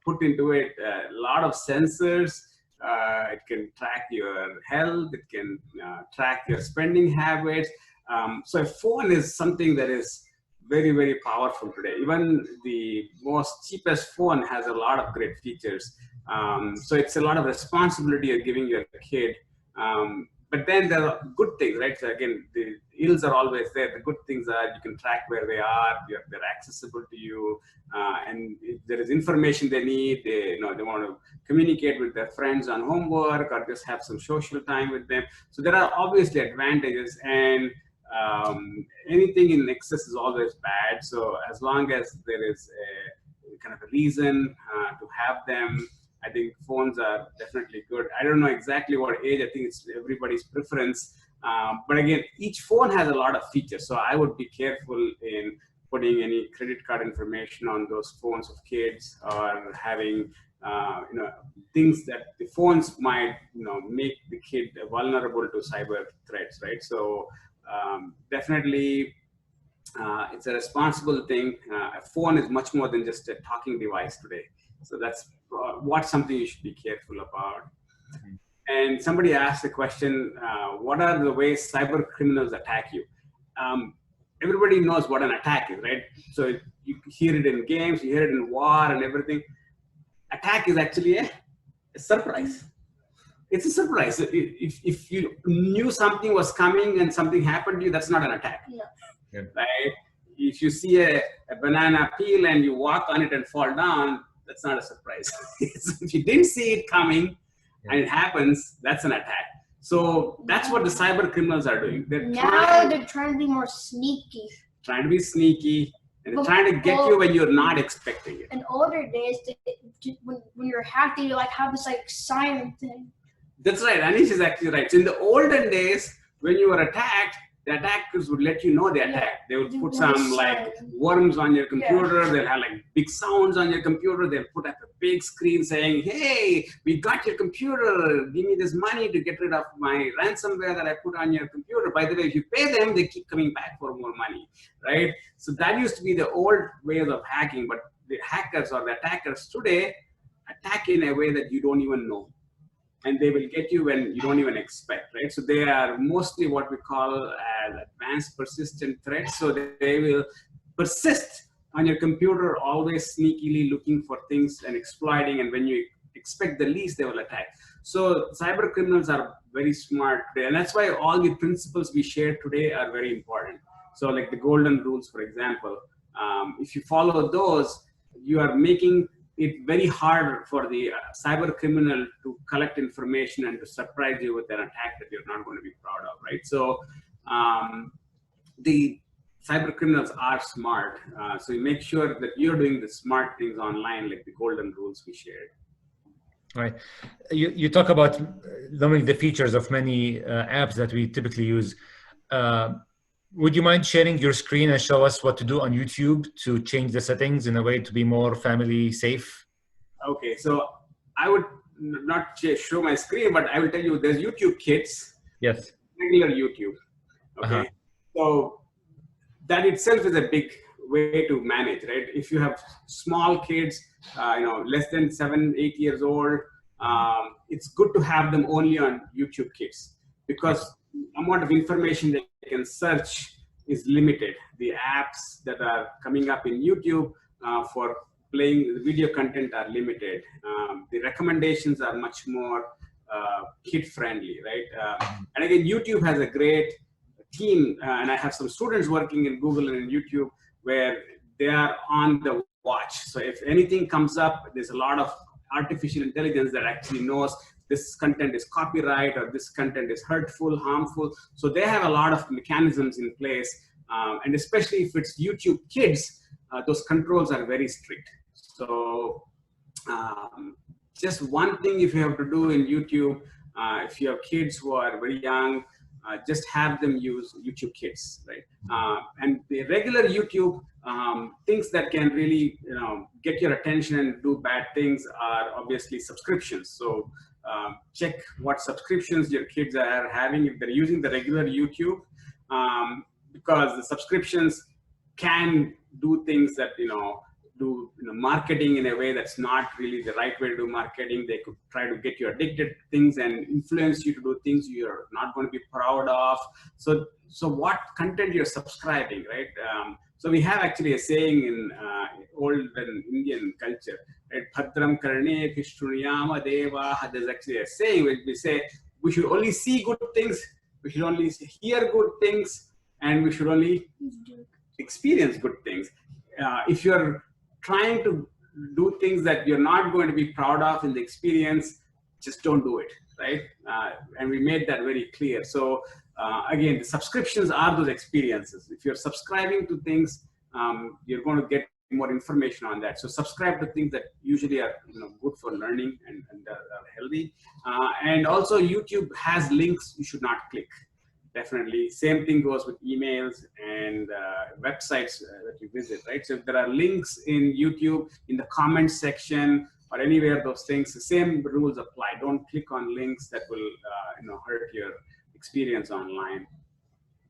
put into it, a lot of sensors. It can track your health. It can track your spending habits. So a phone is something that is very, very powerful today. Even the most cheapest phone has a lot of great features. So it's a lot of responsibility you're giving your kid. But then there are good things, right? So again, the ills are always there. The good things are you can track where they are. They're accessible to you. And if there is information they need, they want to communicate with their friends on homework or just have some social time with them. So there are obviously advantages, and anything in excess is always bad. So as long as there is a kind of a reason to have them, I think phones are definitely good. I don't know exactly what age. I think it's everybody's preference. But again, each phone has a lot of features. So I would be careful in putting any credit card information on those phones of kids, or having things that the phones might make the kid vulnerable to cyber threats, right? So definitely it's a responsible thing. A phone is much more than just a talking device today. So that's what's something you should be careful about. Mm-hmm. And somebody asked the question, what are the ways cyber criminals attack you? Everybody knows what an attack is, right? So you hear it in games, you hear it in war and everything. Attack is actually a surprise. It's a surprise. If you knew something was coming and something happened to you, that's not an attack. No. Yeah. Right? If you see a banana peel and you walk on it and fall down, that's not a surprise. If you didn't see it coming and it happens, that's an attack. So that's what the cyber criminals are doing. They're trying to be more sneaky. Trying to be sneaky, and they're trying to get you when you're not expecting it. In older days, when you're hacked, you have this siren thing. That's right. Anish is actually right. So in the olden days, when you were attacked, the attackers would let you know they attacked. They would put some like worms on your computer. They'll have like big sounds on your computer. They'll put up a big screen saying, hey, we got your computer. Give me this money to get rid of my ransomware that I put on your computer. By the way, if you pay them, they keep coming back for more money, right? So that used to be the old ways of hacking. But the hackers or the attackers today attack in a way that you don't even know. And they will get you when you don't even expect, right? So they are mostly what we call as advanced persistent threats. So they will persist on your computer, always sneakily looking for things and exploiting. And when you expect the least, they will attack. So cyber criminals are very smart. And that's why all the principles we shared today are very important. So like the golden rules, for example, if you follow those, you are making it very hard for the cyber criminal to collect information and to surprise you with an attack that you're not going to be proud of, right? So the cyber criminals are smart. So you make sure that you're doing the smart things online, like the golden rules we shared. Right. You talk about knowing the features of many apps that we typically use. Would you mind sharing your screen and show us what to do on YouTube to change the settings in a way to be more family safe? Okay, so I would not show my screen, but I will tell you there's YouTube Kids. Yes. Regular YouTube. Okay. So that itself is a big way to manage, right? If you have small kids, less than 7, 8 years old, it's good to have them only on YouTube Kids because the amount of information they can search is limited. The apps that are coming up in YouTube for playing the video content are limited. The recommendations are much more kid-friendly, right? And again, YouTube has a great team, and I have some students working in Google and in YouTube where they are on the watch. So if anything comes up, there's a lot of artificial intelligence that actually knows this content is copyright or this content is hurtful, harmful. So they have a lot of mechanisms in place. And especially if it's YouTube Kids, those controls are very strict. So just one thing if you have to do in YouTube, if you have kids who are very young, just have them use YouTube Kids, right? And the regular YouTube, things that can really get your attention and do bad things are obviously subscriptions. So check what subscriptions your kids are having if they're using the regular YouTube, because the subscriptions can do things that do marketing in a way that's not really the right way to do marketing. They could try to get you addicted to things and influence you to do things you're not going to be proud of. So what content you're subscribing, right? So we have actually a saying in old Indian culture, right? Bhadram karne vishnuyama devaha. There's actually a saying which we say we should only see good things, we should only hear good things, and we should only experience good things. If you're trying to do things that you're not going to be proud of in the experience, just don't do it, right? And we made that very clear. So again, the subscriptions are those experiences. If you're subscribing to things, you're going to get more information on that. So subscribe to things that usually are good for learning and are healthy. And also YouTube has links you should not click. Definitely. Same thing goes with emails and websites that you visit, right? So if there are links in YouTube, in the comments section or anywhere, those things, the same rules apply. Don't click on links that will hurt your experience online.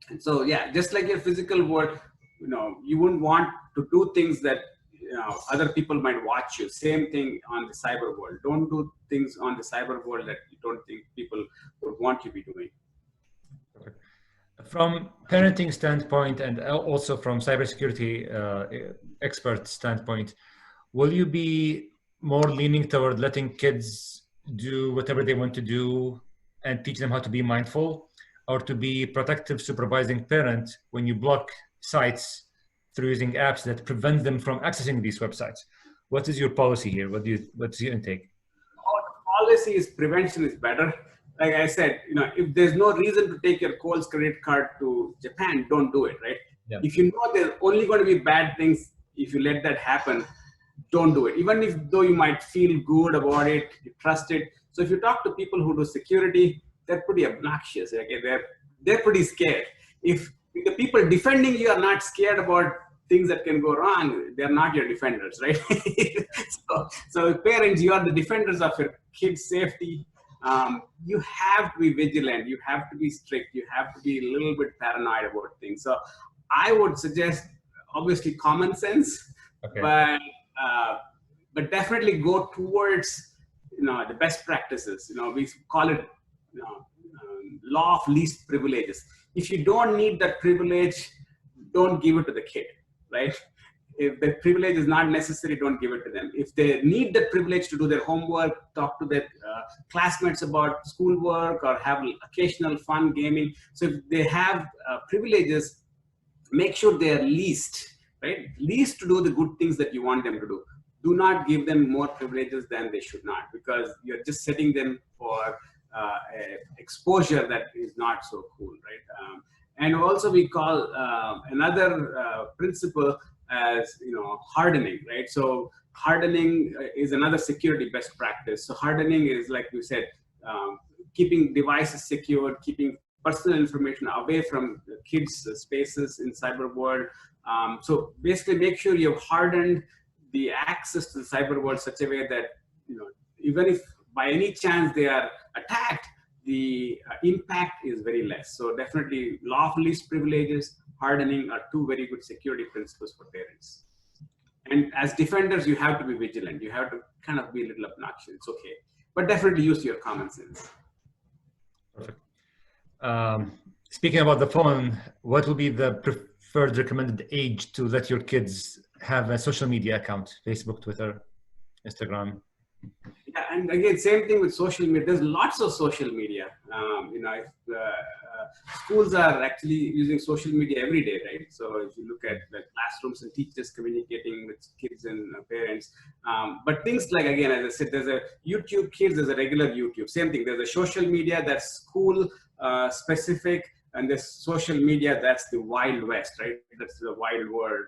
And so, yeah, just like your physical world, you wouldn't want to do things that other people might watch you. Same thing on the cyber world. Don't do things on the cyber world that you don't think people would want you to be doing. From parenting standpoint and also from cybersecurity expert standpoint, will you be more leaning toward letting kids do whatever they want to do and teach them how to be mindful, or to be protective, supervising parent when you block sites through using apps that prevent them from accessing these websites? What is your policy here? What's your intake? Our policy is prevention is better. Like I said, if there's no reason to take your Kohl's credit card to Japan, don't do it, right? Yeah. If you know there's only going to be bad things, if you let that happen, don't do it. Even though you might feel good about it, you trust it, So if you talk to people who do security, they're pretty obnoxious. Okay? They're pretty scared. If the people defending you are not scared about things that can go wrong, they're not your defenders, right? So parents, you are the defenders of your kids' safety. You have to be vigilant. You have to be strict. You have to be a little bit paranoid about things. So I would suggest, obviously, common sense, Okay. but definitely go towards the best practices. We call it law of least privileges. If you don't need that privilege, don't give it to the kid, right? If the privilege is not necessary, don't give it to them. If they need the privilege to do their homework, talk to their classmates about schoolwork, or have occasional fun gaming. So if they have privileges, make sure they are least, right? Least to do the good things that you want them to do. Do not give them more privileges than they should not, because you're just setting them for exposure that is not so cool, right? And also we call another principle as hardening, right? So hardening is another security best practice. So hardening is, like we said, keeping devices secured, keeping personal information away from the kids' spaces in cyber world. So basically, make sure you've hardened the access to the cyber world such a way that even if by any chance they are attacked, the impact is very less. So definitely, law of least privileges, hardening are two very good security principles for parents. And as defenders, you have to be vigilant. You have to kind of be a little obnoxious. It's okay, but definitely use your common sense. Perfect. Speaking about the phone, what will be the preferred recommended age to let your kids have a social media account? Facebook, Twitter, Instagram? Yeah, and again, same thing with social media. There's lots of social media. Schools are actually using social media every day, right? So if you look at the classrooms and teachers communicating with kids and parents, but things like, again, as I said, there's a YouTube Kids, there's a regular YouTube. Same thing. There's a social media that's school specific, and there's social media that's the Wild West, right? That's the wild world.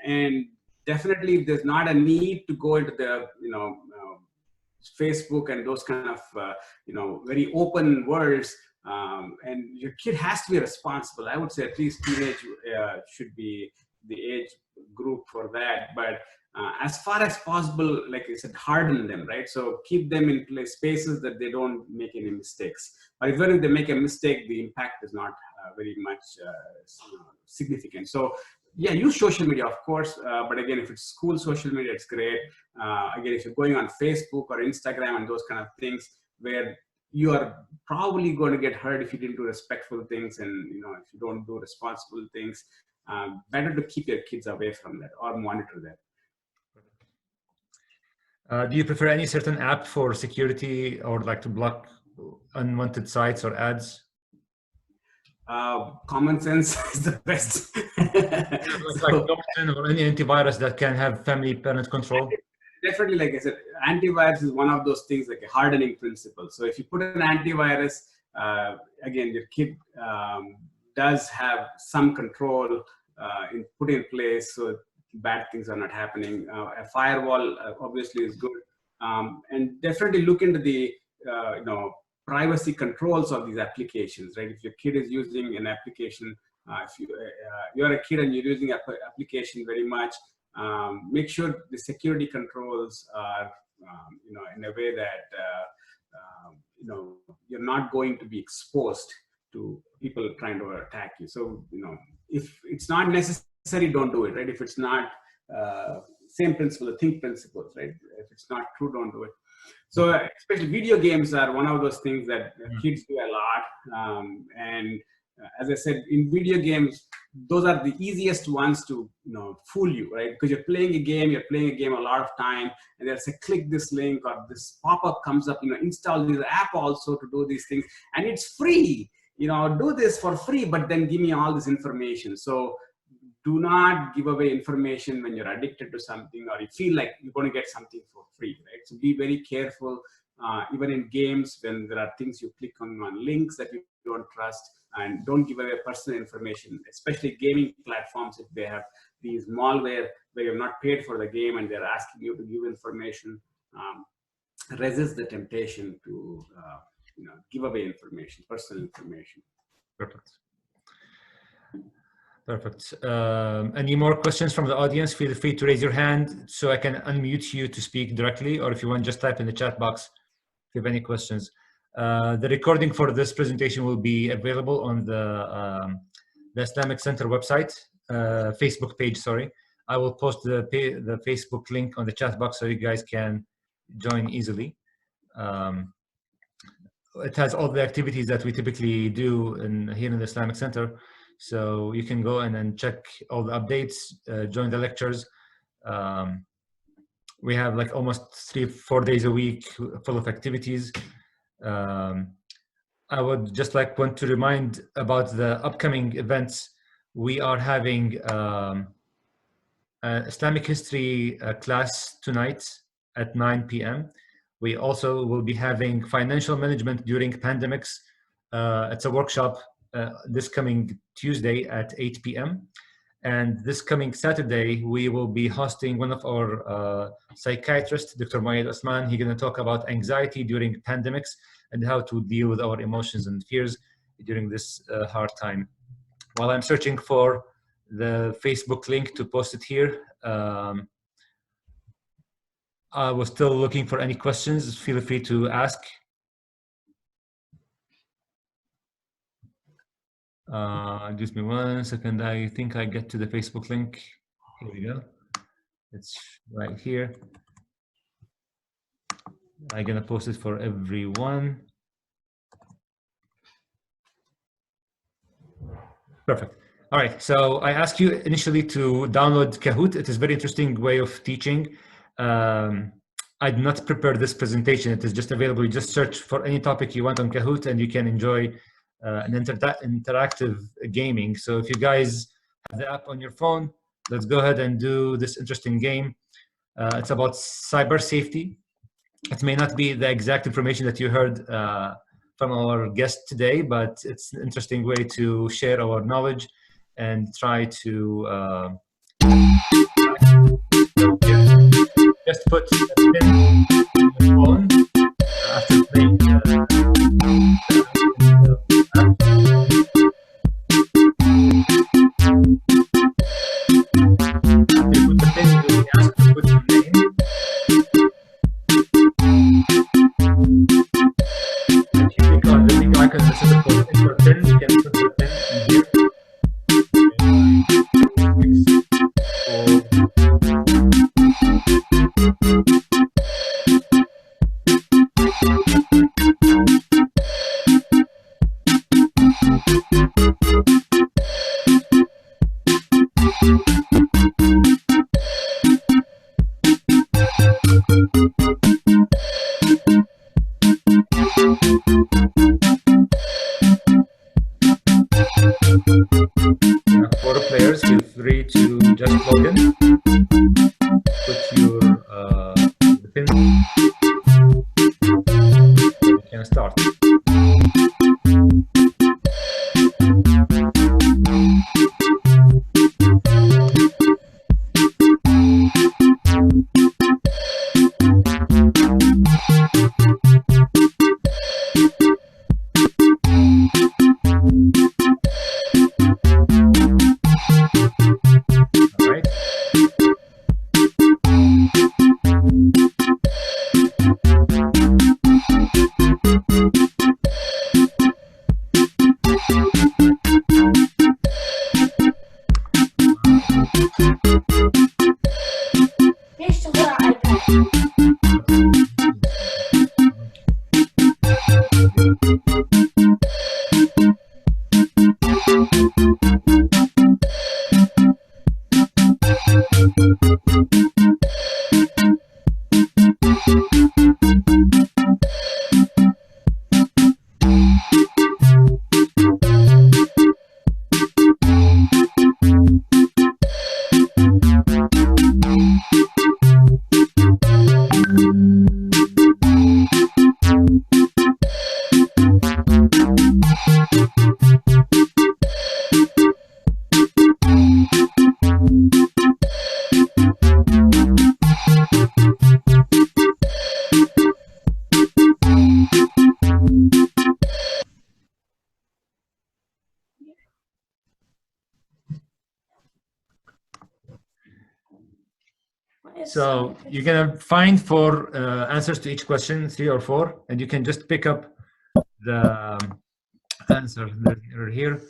And definitely, there's not a need to go into the Facebook and those kind of very open worlds. And your kid has to be responsible. I would say at least teenage should be the age group for that. But as far as possible, like I said, harden them, right? So keep them in spaces that they don't make any mistakes. But even if they make a mistake, the impact is not very much significant. So yeah, use social media, of course. But again, if it's school social media, it's great. Again, if you're going on Facebook or Instagram and those kind of things, where you are probably going to get hurt if you didn't do respectful things, and if you don't do responsible things, better to keep your kids away from that or monitor that. Do you prefer any certain app for security, or like to block unwanted sites or ads? Common sense is the best. Like Norton or any antivirus that can have family parent control? Definitely, like I said, antivirus is one of those things, like a hardening principle. So if you put an antivirus, again, your kid does have some control put in place, so bad things are not happening. A firewall obviously is good, and definitely look into the privacy controls of these applications, right? If your kid is using an application, if you're a kid and you're using an application very much, make sure the security controls are, in a way that, you're not going to be exposed to people trying to attack you. So, if it's not necessary, don't do it, right? If it's not, same principle, the think principles, right? If it's not true, don't do it. So especially video games are one of those things that kids do a lot. And as I said, in video games, those are the easiest ones to fool you, right? Because you're playing a game a lot of time, and they'll say, click this link, or this pop-up comes up, install this app also to do these things, and it's free. Do this for free, but then give me all this information. So do not give away information when you're addicted to something, or you feel like you're going to get something for free, right? So be very careful, even in games, when there are things you click on links that you don't trust, and don't give away personal information, especially gaming platforms. If they have these malware where you're not paid for the game and they're asking you to give information, resist the temptation to give away information, personal information. Perfect. Perfect. Any more questions from the audience? Feel free to raise your hand so I can unmute you to speak directly, or if you want, just type in the chat box if you have any questions. The recording for this presentation will be available on the Islamic Center website, Facebook page, sorry. I will post the Facebook link on the chat box so you guys can join easily. It has all the activities that we typically do here in the Islamic Center. So you can go in and check all the updates, join the lectures. We have like almost 3-4 days a week full of activities. I would just want to remind about the upcoming events. We are having Islamic history class tonight at 9 p.m. We also will be having financial management during pandemics. It's a workshop this coming Tuesday at 8 p.m. And this coming Saturday, we will be hosting one of our psychiatrists, Dr. Moayed Osman. He's going to talk about anxiety during pandemics and how to deal with our emotions and fears during this hard time. While I'm searching for the Facebook link to post it here, I was still looking for any questions. Feel free to ask. Give me 1 second. I think I get to the Facebook link. Here we go. It's right here. I'm gonna post it for everyone. Perfect. All right. So I asked you initially to download Kahoot. It is a very interesting way of teaching. I did not prepare this presentation. It is just available. You just search for any topic you want on Kahoot, and you can enjoy an interactive gaming. So if you guys have the app on your phone, let's go ahead and do this interesting game. It's about cyber safety. It may not be the exact information that you heard from our guest today, but it's an interesting way to share our knowledge and try to just put a pin in your phone after playing So you're gonna find 4 answers to each question, 3 or 4, and you can just pick up the answer that are here.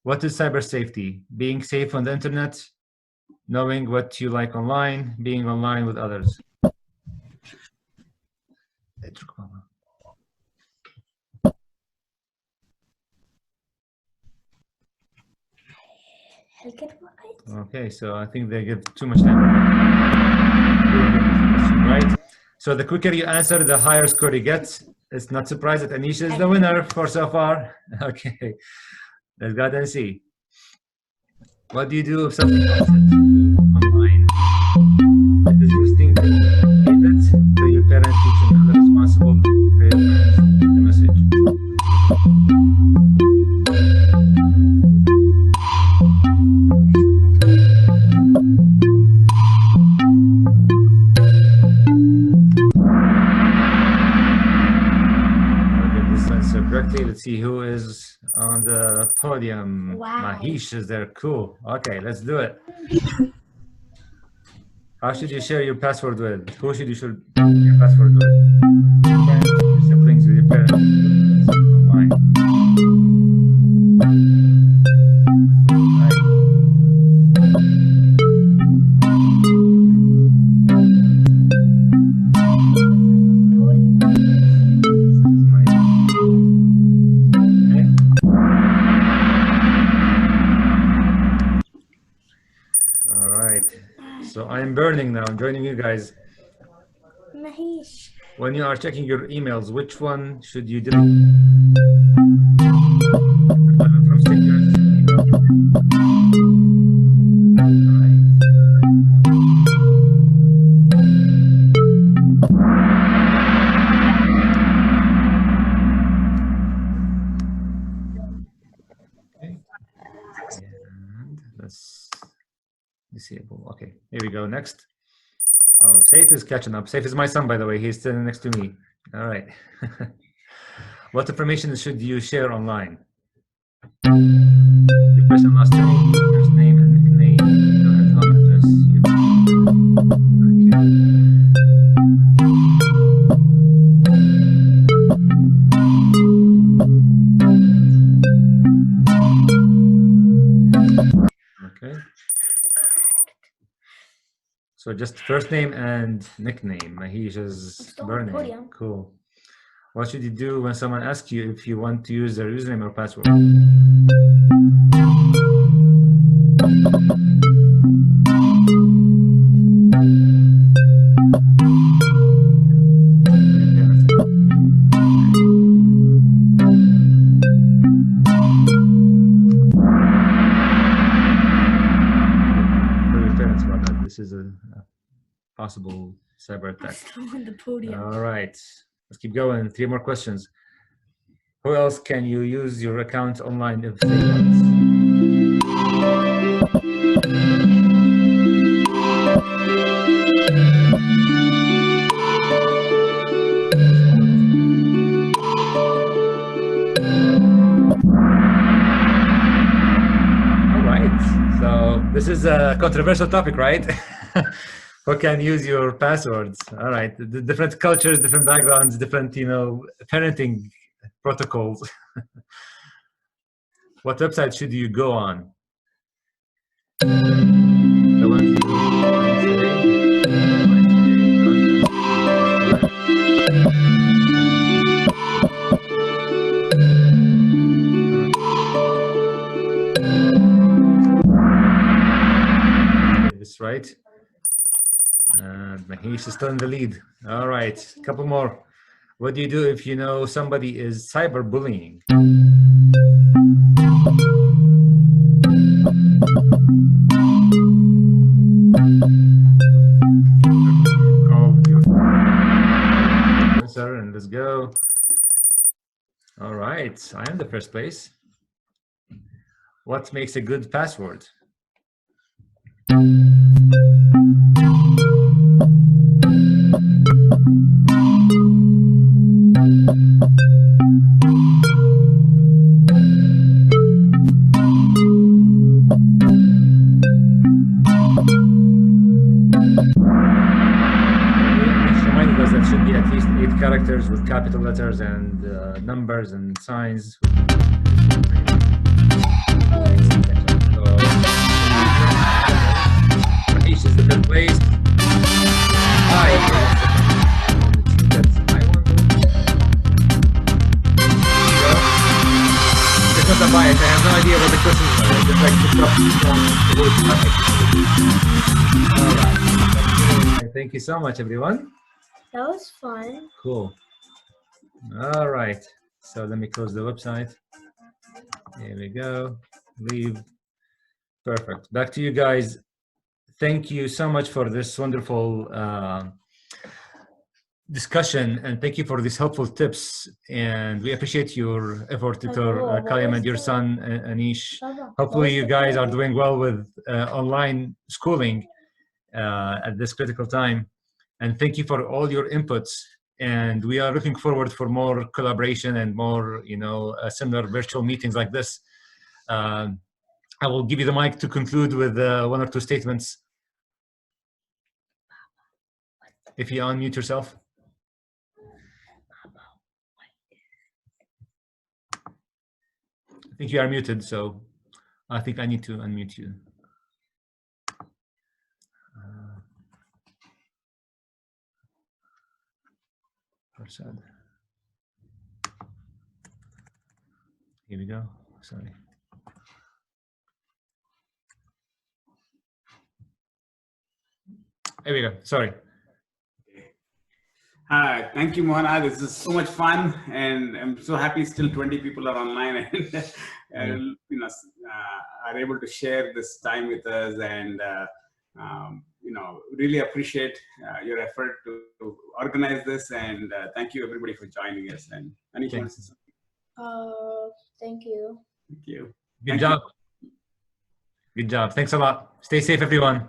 What is cyber safety? Being safe on the internet, knowing what you like online, being online with others. Okay, so I think they give too much time. Right? So the quicker you answer, the higher score you get. It's not surprised that Anisha is the winner for so far. Okay, let's go ahead and see. What do you do if something happens online? It is interesting to keep it to your parent, teacher, and responsible for your parents, the message. Correctly. Let's see who is on the podium. Wow. Mahesh is there. Cool. Okay, let's do it. How should you share your password with? Who should you share your password with? Friends, your siblings, with your parents. Online. So I'm burning now. I'm joining you guys. Mahesh. When you are checking your emails, which one should you delete? From stickers, Okay. And let's disable. Okay, here we go. Next. Oh, Safe is catching up. Safe is my son, by the way. He's sitting next to me. All right. What information should you share online? Your first and last name, your first name and nickname, your home address. Okay. So just first name and nickname. Mahesh is burning. Cool. What should you do when someone asks you if you want to use their username or password? This is a possible cyber attack. On the podium. All right, let's keep going. 3 more questions. Who else can you use your account online if they want? All right, so this is a controversial topic, right? Who can use your passwords? All right, the different cultures, different backgrounds, different, parenting protocols. What website should you go on? The ones you This right. And Mahesh is still in the lead. All right, a couple more. What do you do if you know somebody is cyberbullying? Answer and let's go. All right, I am the first place. What makes a good password? characters, with capital letters and numbers and signs. Rahish is the third place. It's not a bias. I have no idea what the questions are. I just like to stop the All right. Thank you so much, everyone. That was fun. Cool. All right. So let me close the website. Here we go. Leave. Perfect. Back to you guys. Thank you so much for this wonderful discussion, and thank you for these helpful tips. And we appreciate your effort, Dr. Calyam, and your son, Anish. Hopefully you guys are doing well with online schooling at this critical time. And thank you for all your inputs. And we are looking forward for more collaboration and more, similar virtual meetings like this. I will give you the mic to conclude with one or two statements. If you unmute yourself. I think you are muted, so I think I need to unmute you. Prasad. Here we go. Sorry. There we go. Sorry. Hi, thank you, Mohana. This is so much fun, and I'm so happy still 20 people are online and are able to share this time with us, and really appreciate your effort to organize this, and thank you everybody for joining us. And Anish, thank you. Thank you. Good job. Good job. Thanks a lot. Stay safe, everyone.